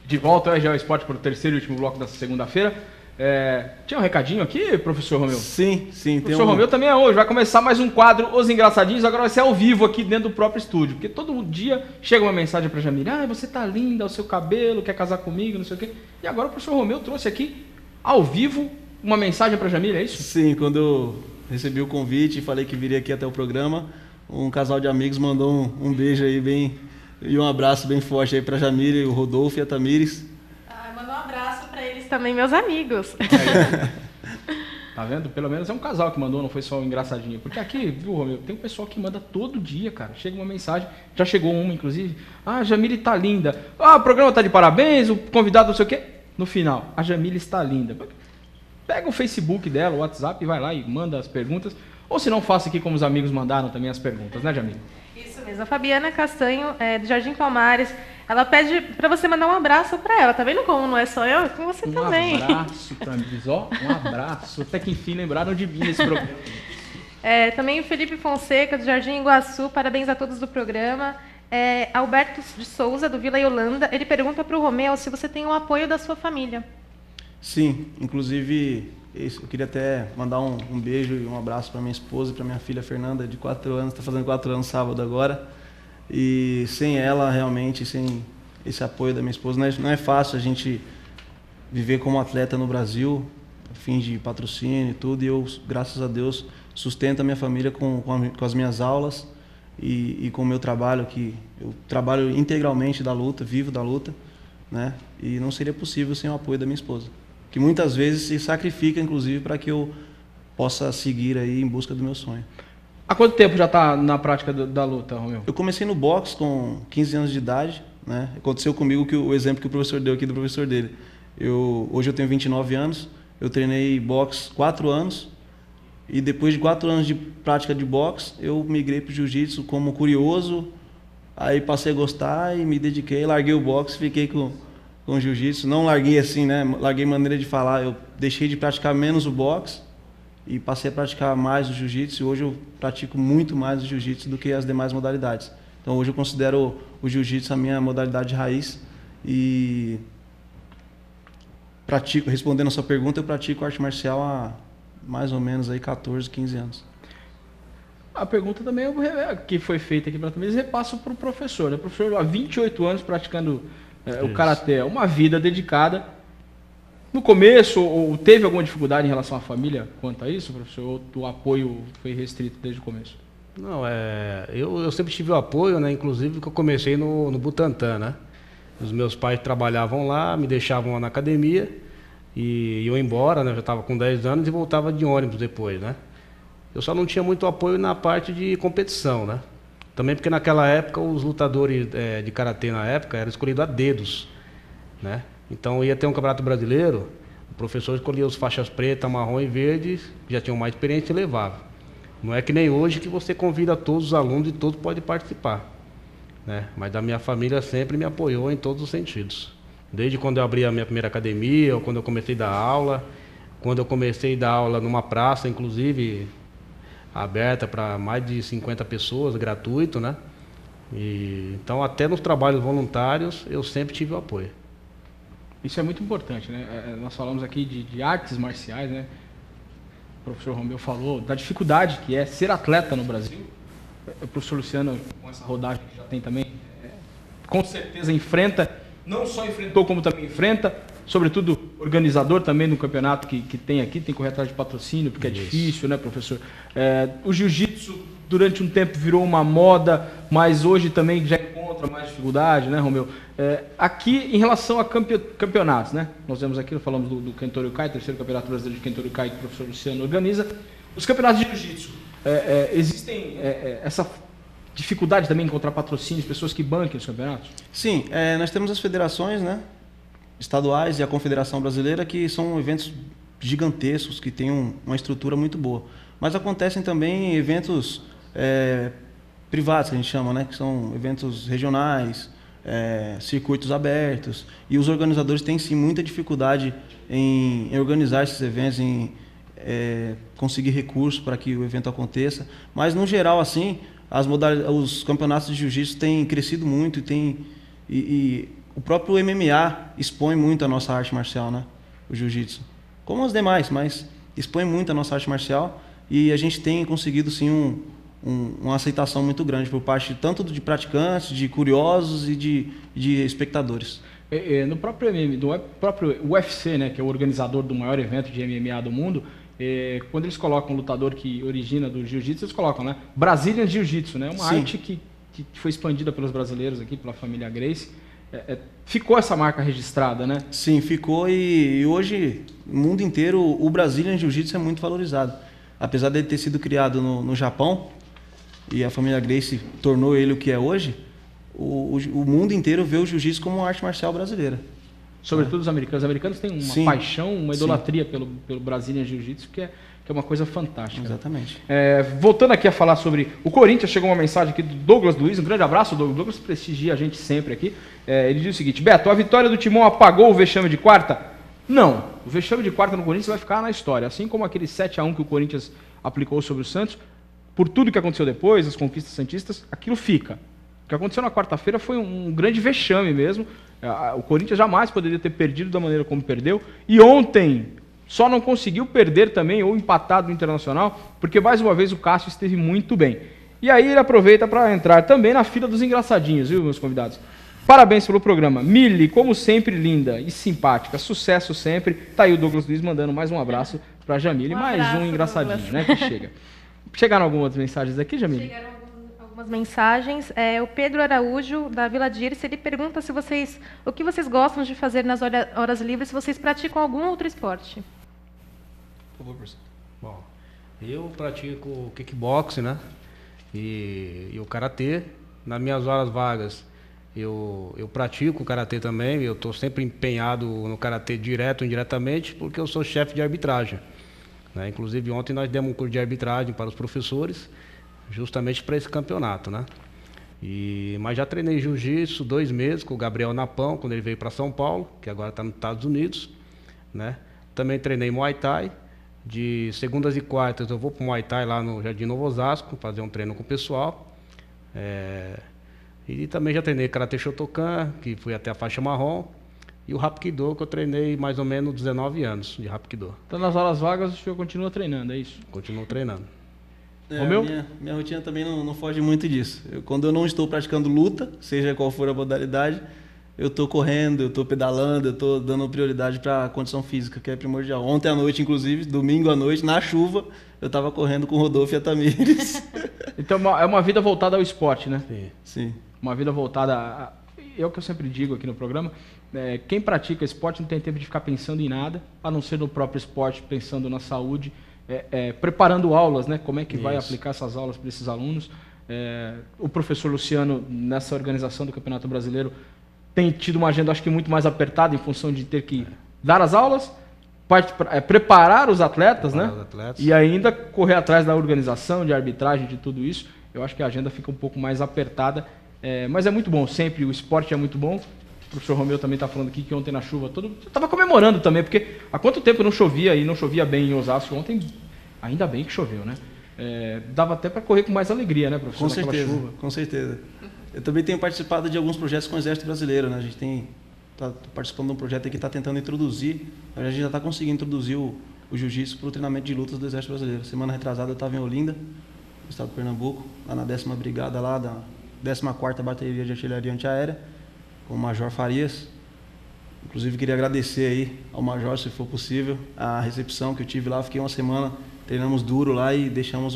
De volta ao RGE Esporte para o terceiro e último bloco dessa segunda-feira. Tinha um recadinho aqui, professor Romeu? Sim. O professor Romeu também é hoje. Vai começar mais um quadro, Os Engraçadinhos. Agora vai ser ao vivo aqui dentro do próprio estúdio. Porque todo dia chega uma mensagem para a Jamile. Você tá linda, o seu cabelo, quer casar comigo, não sei o quê. E agora o professor Romeu trouxe aqui, ao vivo, uma mensagem para a Jamile, é isso? Sim, quando eu recebi o convite e falei que viria aqui até o programa, um casal de amigos mandou um beijo aí e um abraço bem forte aí para a Jamile, o Rodolfo e a Tamires. Mandou um abraço para eles também, meus amigos. Tá vendo? Pelo menos é um casal que mandou, não foi só um engraçadinho. Porque aqui, viu, Romeu, tem um pessoal que manda todo dia, cara. Chega uma mensagem, já chegou uma, inclusive. A Jamile tá linda. O programa tá de parabéns, o convidado não sei o quê. No final, a Jamile está linda. Pega o Facebook dela, o WhatsApp, e vai lá e manda as perguntas. Ou se não, faça aqui como os amigos mandaram também as perguntas, né, Jamile? Isso mesmo. A Fabiana Castanho, do Jardim Palmares, ela pede para você mandar um abraço para ela. Tá vendo como não é só eu? É com você também. Um abraço para mim, ó. Um abraço. Até que enfim lembraram de mim nesse programa. Também o Felipe Fonseca, do Jardim Iguaçu, parabéns a todos do programa. Alberto de Souza, do Vila Yolanda, ele pergunta para o Romeu se você tem o apoio da sua família. Sim, inclusive eu queria até mandar um beijo e um abraço para minha esposa e para minha filha Fernanda, de 4 anos, está fazendo 4 anos sábado agora. E sem ela, realmente, sem esse apoio da minha esposa, não é fácil a gente viver como atleta no Brasil, a fim de patrocínio e tudo. E eu, graças a Deus, sustento a minha família com as minhas aulas e com o meu trabalho, que eu trabalho integralmente da luta, vivo da luta, né? E não seria possível sem o apoio da minha esposa, que muitas vezes se sacrifica, inclusive, para que eu possa seguir aí em busca do meu sonho. Há quanto tempo já está na prática da luta, Romeu? Eu comecei no boxe com 15 anos de idade, né? Aconteceu comigo o exemplo que o professor deu aqui do professor dele. Hoje eu tenho 29 anos, eu treinei boxe 4 anos e depois de 4 anos de prática de boxe, eu migrei para o jiu-jitsu como curioso, aí passei a gostar e me dediquei, larguei o boxe, fiquei com o jiu-jitsu. Não larguei assim, né? Larguei maneira de falar, eu deixei de praticar menos o boxe e passei a praticar mais o jiu-jitsu. Hoje eu pratico muito mais o jiu-jitsu do que as demais modalidades. Então hoje eu considero o jiu-jitsu a minha modalidade raiz e pratico, respondendo a sua pergunta, eu pratico arte marcial há mais ou menos aí 14, 15 anos. A pergunta também que foi feita aqui para também, repasso para o professor, né? O professor há 28 anos praticando o karatê, uma vida dedicada. No começo, ou teve alguma dificuldade em relação à família quanto a isso, professor? Ou o apoio foi restrito desde o começo? Não, eu sempre tive o apoio, né? Inclusive que eu comecei no Butantã, né? Os meus pais trabalhavam lá, me deixavam lá na academia e eu ia embora, né? Eu já estava com 10 anos e voltava de ônibus depois, né? Eu só não tinha muito apoio na parte de competição, né? Também porque naquela época os lutadores de karatê na época eram escolhidos a dedos, né? Então ia ter um campeonato brasileiro, o professor escolhia os faixas preta, marrom e verde, que já tinham mais experiência e levava. Não é que nem hoje que você convida todos os alunos e todos podem participar, né? Mas a minha família sempre me apoiou em todos os sentidos. Desde quando eu abri a minha primeira academia, ou quando eu comecei a dar aula, quando eu comecei a dar aula numa praça, inclusive aberta para mais de 50 pessoas, gratuito, né? Então até nos trabalhos voluntários eu sempre tive o apoio. Isso é muito importante, né? Nós falamos aqui de artes marciais, né? O professor Romeu falou da dificuldade que é ser atleta no Brasil. O professor Luciano, com essa rodagem que já tem também, com certeza não só enfrentou, como também enfrenta, sobretudo organizador também no campeonato que tem aqui, tem que correr atrás de patrocínio, porque é difícil, né, professor? O jiu-jitsu, durante um tempo, virou uma moda, mas hoje também já encontra mais dificuldade, né, Romeu? Aqui, em relação a campeonatos, né? Nós vemos aqui, falamos do Kentoryu-Kai, terceiro campeonato brasileiro de Kentoryu-Kai que o professor Luciano organiza. Os campeonatos de jiu-jitsu, existem essa dificuldade também em encontrar patrocínios, pessoas que banquem os campeonatos? Sim, nós temos as federações, né, estaduais e a Confederação Brasileira, que são eventos gigantescos, que têm uma estrutura muito boa. Mas acontecem também eventos privados, que a gente chama, né, que são eventos regionais, circuitos abertos, e os organizadores têm sim muita dificuldade em organizar esses eventos, em conseguir recursos para que o evento aconteça. Mas no geral, assim, os campeonatos de jiu-jitsu têm crescido muito e o próprio MMA expõe muito a nossa arte marcial, né? O jiu-jitsu. Como as demais, mas expõe muito a nossa arte marcial e a gente tem conseguido, sim, uma aceitação muito grande por parte tanto de praticantes, de curiosos e de espectadores. No próprio UFC, né, que é o organizador do maior evento de MMA do mundo, quando eles colocam um lutador que origina do jiu-jitsu, eles colocam, né, Brazilian Jiu-Jitsu, né, uma arte que foi expandida pelos brasileiros aqui, pela família Gracie. Ficou essa marca registrada, né? Sim, ficou e hoje, no mundo inteiro, o Brazilian Jiu-Jitsu é muito valorizado. Apesar dele ter sido criado no Japão, e a família Gracie tornou ele o que é hoje, o mundo inteiro vê o jiu-jitsu como uma arte marcial brasileira. Sobretudo os americanos. Os americanos têm uma paixão, uma idolatria pelo Brazilian Jiu-Jitsu, que é uma coisa fantástica. Exatamente. Voltando aqui a falar sobre o Corinthians, chegou uma mensagem aqui do Douglas Luiz, um grande abraço, Douglas. Douglas prestigia a gente sempre aqui. Ele diz o seguinte: Beto, a vitória do Timão apagou o vexame de quarta? Não, o vexame de quarta no Corinthians vai ficar na história, assim como aquele 7-1 que o Corinthians aplicou sobre o Santos. Por tudo que aconteceu depois, as conquistas santistas, aquilo fica. O que aconteceu na quarta-feira foi um grande vexame mesmo. O Corinthians jamais poderia ter perdido da maneira como perdeu. E ontem só não conseguiu perder também ou empatar do Internacional, porque mais uma vez o Cássio esteve muito bem. E aí ele aproveita para entrar também na fila dos engraçadinhos, viu, meus convidados? Parabéns pelo programa. Mili, como sempre, linda e simpática. Sucesso sempre. Tá aí o Douglas Luiz mandando mais um abraço para a Jamile. Mais um engraçadinho, Douglas, né, que chega. Chegaram algumas mensagens aqui, Jamile? Chegaram algumas mensagens. O Pedro Araújo, da Vila Dirce, ele pergunta o que vocês gostam de fazer nas horas livres, se vocês praticam algum outro esporte. Por favor, professor. Bom, eu pratico kickboxing, né? E o karatê. Nas minhas horas vagas, eu pratico o karatê também. Eu estou sempre empenhado no karatê direto ou indiretamente, porque eu sou chefe de arbitragem. Né? Inclusive, ontem nós demos um curso de arbitragem para os professores, justamente para esse campeonato, né? Mas já treinei jiu-jitsu 2 meses com o Gabriel Napão, quando ele veio para São Paulo, que agora está nos Estados Unidos, né? Também treinei Muay Thai. De segundas e quartas eu vou para o Muay Thai lá no Jardim Novo Osasco, fazer um treino com o pessoal. E também já treinei Karate Shotokan, que fui até a faixa marrom. E o Hapkido, que eu treinei mais ou menos 19 anos de Hapkido. Então nas horas vagas o senhor continua treinando, é isso? Continuo treinando. Minha rotina também não foge muito disso. Quando eu não estou praticando luta, seja qual for a modalidade, eu estou correndo, eu estou pedalando, eu estou dando prioridade para a condição física, que é primordial. Ontem à noite, inclusive, domingo à noite, na chuva, eu estava correndo com o Rodolfo e a Tamires. Então é uma vida voltada ao esporte, né? Sim. Uma vida voltada é o que eu sempre digo aqui no programa. Quem pratica esporte não tem tempo de ficar pensando em nada, a não ser no próprio esporte, pensando na saúde, preparando aulas, né? Como é que vai aplicar essas aulas para esses alunos. O professor Luciano, nessa organização do Campeonato Brasileiro, tem tido uma agenda, acho que muito mais apertada, em função de ter que dar as aulas, preparar os atletas, né? E ainda correr atrás da organização, de arbitragem, de tudo isso. Eu acho que a agenda fica um pouco mais apertada, mas é muito bom, sempre o esporte é muito bom. O professor Romeu também está falando aqui que ontem na chuva, eu estava comemorando também, porque há quanto tempo não chovia e não chovia bem em Osasco? Ontem, ainda bem que choveu, né? Dava até para correr com mais alegria, né, professor? Com certeza, chuva. Com certeza. Eu também tenho participado de alguns projetos com o Exército Brasileiro, né? A gente está participando de um projeto que está tentando introduzir, a gente já está conseguindo introduzir o jiu-jitsu para o treinamento de lutas do Exército Brasileiro. Semana retrasada eu estava em Olinda, no estado de Pernambuco, lá na 10ª Brigada, lá da 14ª Bateria de Artilharia Antiaérea, com o Major Farias. Inclusive queria agradecer aí ao Major, se for possível, a recepção que eu tive lá. Fiquei uma semana, treinamos duro lá e deixamos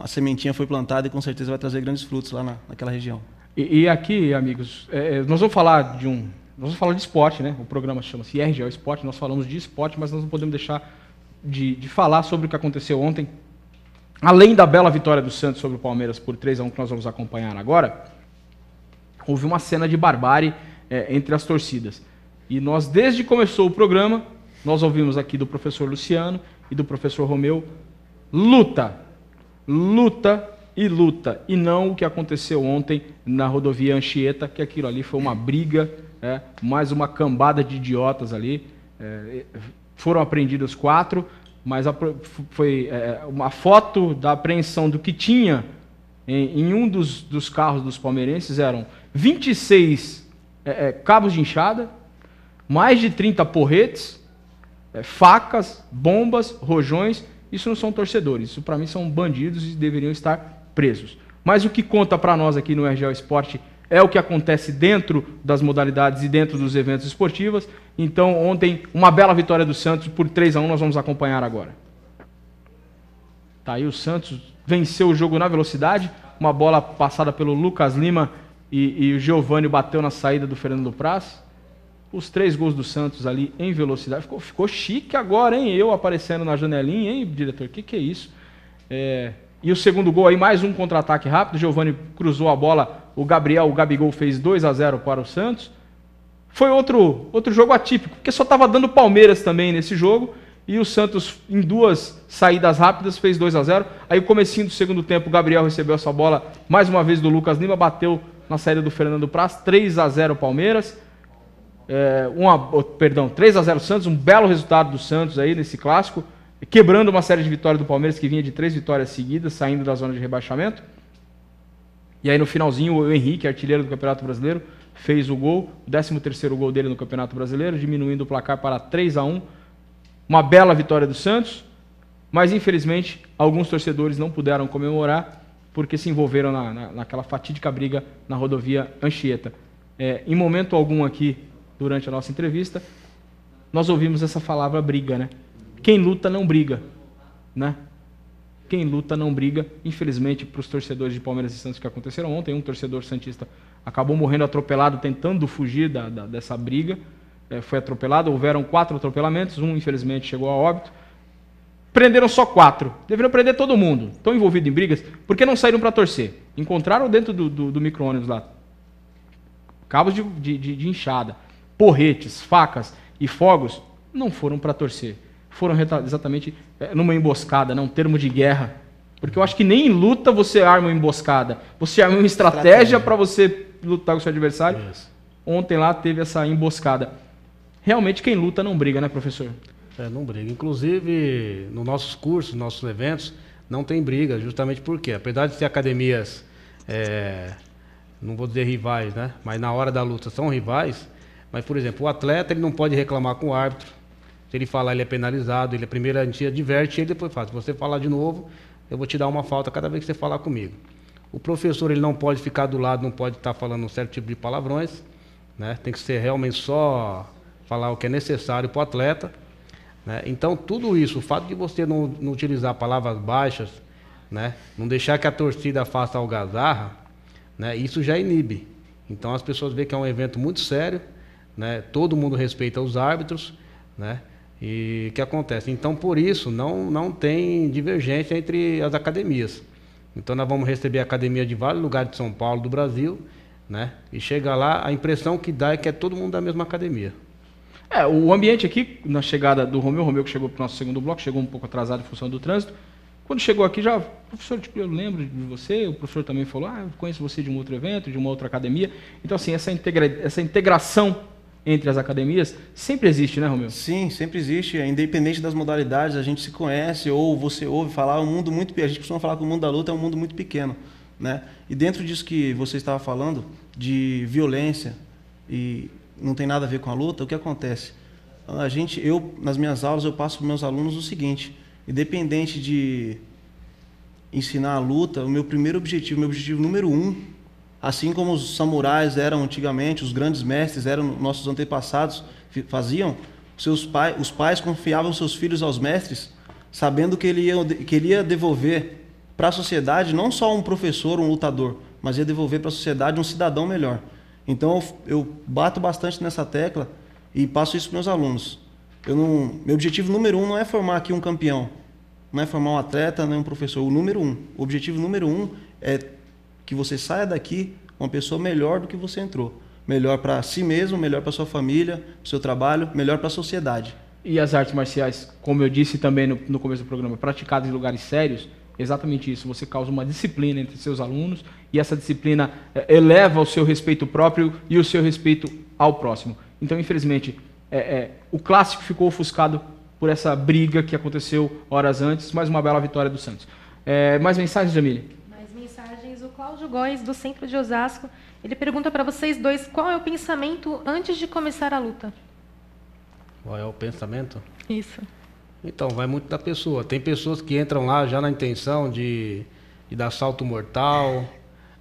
a sementinha foi plantada e com certeza vai trazer grandes frutos lá naquela região. E aqui, amigos, nós vamos falar de esporte, né? O programa chama-se RGO Esporte, nós falamos de esporte, mas nós não podemos deixar de falar sobre o que aconteceu ontem. Além da bela vitória do Santos sobre o Palmeiras por 3-1, que nós vamos acompanhar agora, houve uma cena de barbárie entre as torcidas. E nós, desde que começou o programa, nós ouvimos aqui do professor Luciano e do professor Romeu, luta, e não o que aconteceu ontem na rodovia Anchieta, que aquilo ali foi uma briga, mais uma cambada de idiotas ali. Foram apreendidos 4, mas foi uma foto da apreensão do que tinha em um dos carros dos palmeirenses. Eram 26 cabos de enxada, mais de 30 porretes, facas, bombas, rojões. Isso não são torcedores, isso para mim são bandidos e deveriam estar presos. Mas o que conta para nós aqui no RGL Esporte é o que acontece dentro das modalidades e dentro dos eventos esportivos. Então, ontem, uma bela vitória do Santos por 3-1, nós vamos acompanhar agora. Tá aí, o Santos venceu o jogo na velocidade, uma bola passada pelo Lucas Lima e o Giovani bateu na saída do Fernando Praz. Os 3 gols do Santos ali em velocidade. Ficou chique agora, hein? Eu aparecendo na janelinha, hein, diretor? Que é isso? E o segundo gol aí, mais um contra-ataque rápido. O Giovani cruzou a bola, o Gabigol fez 2-0 para o Santos. Foi outro jogo atípico, porque só estava dando Palmeiras também nesse jogo. E o Santos, em 2 saídas rápidas, fez 2-0. Aí, o comecinho do segundo tempo, o Gabriel recebeu essa bola, mais uma vez do Lucas Lima, bateu na saída do Fernando Praz, 3-0 Palmeiras. 3-0 Santos, um belo resultado do Santos aí nesse clássico, quebrando uma série de vitórias do Palmeiras, que vinha de 3 vitórias seguidas, saindo da zona de rebaixamento. E aí, no finalzinho, o Henrique, artilheiro do Campeonato Brasileiro, fez o gol, o 13º gol dele no Campeonato Brasileiro, diminuindo o placar para 3-1. Uma bela vitória do Santos, mas infelizmente alguns torcedores não puderam comemorar porque se envolveram naquela fatídica briga na rodovia Anchieta. Em momento algum aqui, durante a nossa entrevista, nós ouvimos essa palavra briga, né? Quem luta não briga, né? Quem luta não briga. Infelizmente, para os torcedores de Palmeiras e Santos que aconteceram ontem, um torcedor santista acabou morrendo atropelado tentando fugir dessa briga. Foi atropelado, houveram 4 atropelamentos, um infelizmente chegou a óbito. Prenderam só 4, deveriam prender todo mundo. Estão envolvidos em brigas, por que não saíram para torcer? Encontraram dentro do micro-ônibus lá cabos de enxada, porretes, facas e fogos, não foram para torcer. Foram exatamente numa emboscada, um termo de guerra. Porque eu acho que nem em luta você arma uma emboscada, você arma uma estratégia para você lutar com o seu adversário. Isso. Ontem lá teve essa emboscada. Realmente quem luta não briga, né, professor? Não briga. Inclusive, nos nossos cursos, nos nossos eventos, não tem briga, justamente porque, apesar de ser academias, não vou dizer rivais, né? Mas na hora da luta são rivais. Mas, por exemplo, o atleta ele não pode reclamar com o árbitro. Se ele falar, ele é penalizado. Ele primeiro a gente adverte e ele depois fala. Se você falar de novo, eu vou te dar uma falta cada vez que você falar comigo. O professor ele não pode ficar do lado, não pode estar falando um certo tipo de palavrões, né? Tem que ser realmente só falar o que é necessário para o atleta, né? Então, tudo isso, o fato de você não utilizar palavras baixas, né? Não deixar que a torcida faça algazarra, né? Isso já inibe. Então, as pessoas veem que é um evento muito sério, né? Todo mundo respeita os árbitros, né? E o que acontece? Então, por isso, não tem divergência entre as academias. Então, nós vamos receber a academia de vários lugares de São Paulo, do Brasil, né? E chega lá, a impressão que dá é que é todo mundo da mesma academia. O ambiente aqui, na chegada do Romeu que chegou para o nosso segundo bloco, chegou um pouco atrasado em função do trânsito. Quando chegou aqui, professor, eu lembro de você, o professor também falou, eu conheço você de um outro evento, de uma outra academia. Então, assim, essa integração entre as academias sempre existe, né, Romeu? Sim, sempre existe. Independente das modalidades, a gente se conhece ou você ouve falar, um mundo muito pequeno. A gente costuma falar que o mundo da luta é um mundo muito pequeno, né? E dentro disso que você estava falando, de violência, e não tem nada a ver com a luta, o que acontece? Nas minhas aulas, eu passo para os meus alunos o seguinte: independente de ensinar a luta, o meu objetivo número 1, assim como os samurais eram antigamente, os grandes mestres eram nossos antepassados, faziam, os pais confiavam seus filhos aos mestres, sabendo que ele ia devolver para a sociedade não só um professor, um lutador, mas ia devolver para a sociedade um cidadão melhor. Então eu bato bastante nessa tecla e passo isso para os meus alunos. Meu objetivo número 1 não é formar aqui um campeão, não é formar um atleta, nem um professor. O objetivo número 1 é que você saia daqui uma pessoa melhor do que você entrou. Melhor para si mesmo, melhor para sua família, para o seu trabalho, melhor para a sociedade. E as artes marciais, como eu disse também no começo do programa, praticadas em lugares sérios, exatamente isso. Você causa uma disciplina entre seus alunos e essa disciplina eleva o seu respeito próprio e o seu respeito ao próximo. Então, infelizmente, o clássico ficou ofuscado por essa briga que aconteceu horas antes, mais uma bela vitória do Santos. Mais mensagens, Jamile? Mais mensagens. O Cláudio Góes, do Centro de Osasco, Ele pergunta para vocês dois qual é o pensamento antes de começar a luta. Qual é o pensamento? Isso. Então, vai muito da pessoa. Tem pessoas que entram lá já na intenção de dar salto mortal,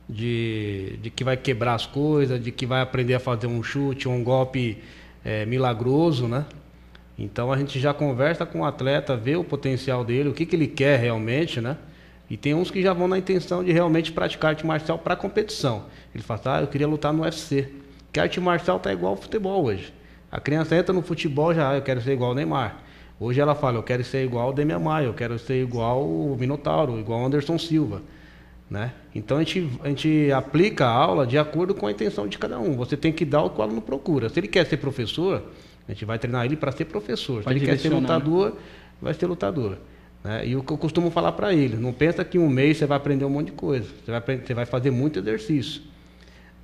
de que vai quebrar as coisas, de que vai aprender a fazer um chute, um golpe milagroso, né? Então a gente já conversa com o atleta, vê o potencial dele, o que ele quer realmente, né? E tem uns que já vão na intenção de realmente praticar arte marcial para competição. Ele fala, eu queria lutar no UFC. Porque a arte marcial tá igual ao futebol hoje. A criança entra no futebol já, eu quero ser igual ao Neymar. Hoje ela fala, eu quero ser igual ao Demian Maia, eu quero ser igual ao Minotauro, igual ao Anderson Silva, né? Então a gente aplica a aula de acordo com a intenção de cada um. Você tem que dar o que o aluno procura. Se ele quer ser professor, a gente vai treinar ele para ser professor. Se ele quer ser lutador, vai ser lutador. Né? E o que eu costumo falar para ele, não pensa que em um mês você vai aprender um monte de coisa. Você vai fazer muito exercício.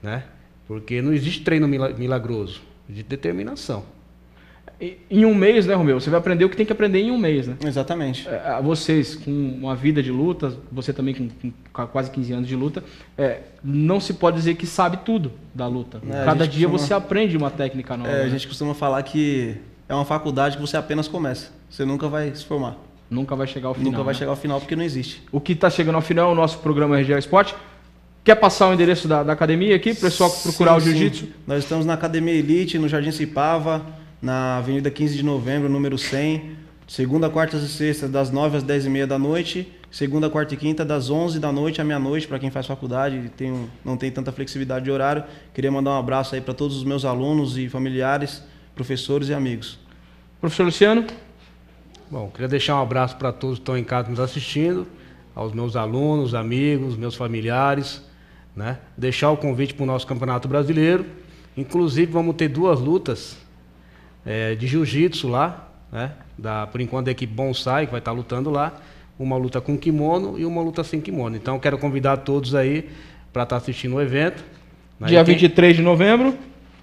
Né? Porque não existe treino milagroso, existe determinação. Em um mês, né, Romeu? Você vai aprender o que tem que aprender em um mês, né? Exatamente. Vocês, com uma vida de luta, você também com quase 15 anos de luta, não se pode dizer que sabe tudo da luta. Cada dia você aprende uma técnica nova. A gente costuma falar que é uma faculdade que você apenas começa. Você nunca vai se formar. Nunca vai chegar ao final. Nunca vai chegar ao final porque não existe. O que está chegando ao final é o nosso programa RGL Esporte. Quer passar o endereço da academia aqui, para o pessoal procurar o jiu-jitsu? Nós estamos na Academia Elite, no Jardim Cipava, na Avenida 15 de Novembro, número 100. Segunda, quartas e sextas, das 9 às 10h30 da noite. Segunda, quarta e quinta, das 11 da noite à meia-noite, para quem faz faculdade e não tem tanta flexibilidade de horário. Queria mandar um abraço aí para todos os meus alunos e familiares, professores e amigos. Professor Luciano? Bom, queria deixar um abraço para todos que estão em casa nos assistindo, aos meus alunos, amigos, meus familiares, né? Deixar o convite para o nosso Campeonato Brasileiro. Inclusive, vamos ter 2 lutas de jiu-jitsu lá, né? Por enquanto, da equipe Bonsai, que vai estar lutando lá. Uma luta com kimono e uma luta sem kimono. Então, quero convidar todos aí para estar assistindo o evento. Dia 23 de novembro.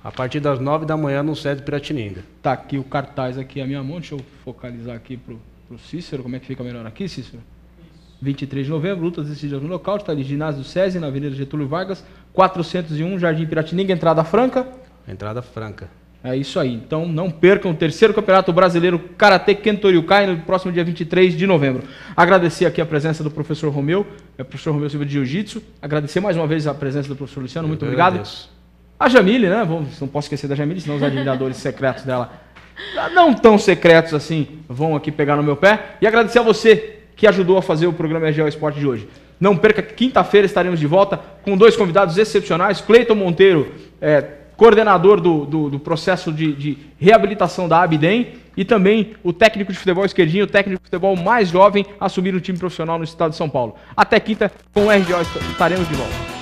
A partir das 9 da manhã no SESI Piratininga. Tá aqui o cartaz aqui à minha mão. Deixa eu focalizar aqui pro Cícero. Como é que fica melhor aqui, Cícero? 23 de novembro, lutas decididas no local. Está ali, ginásio do SESI, na Avenida Getúlio Vargas, 401, Jardim Piratininga, entrada franca. Entrada franca. É isso aí. Então não percam o 3º Campeonato Brasileiro Karatê Kentoryu-Kai no próximo dia 23 de novembro. Agradecer aqui a presença do professor Romeu, professor Romeu Silva de Jiu-Jitsu. Agradecer mais uma vez a presença do professor Luciano. Muito obrigado. Agradeço. A Jamile, né? Não posso esquecer da Jamile, senão os admiradores secretos dela, não tão secretos assim, vão aqui pegar no meu pé. E agradecer a você que ajudou a fazer o programa RGL Esporte de hoje. Não perca, quinta-feira estaremos de volta com 2 convidados excepcionais. Cleiton Monteiro, coordenador do processo de reabilitação da Abidem, e também o técnico de futebol Esquerdinho, o técnico de futebol mais jovem a assumir um time profissional no estado de São Paulo. Até quinta, com o RGL estaremos de volta.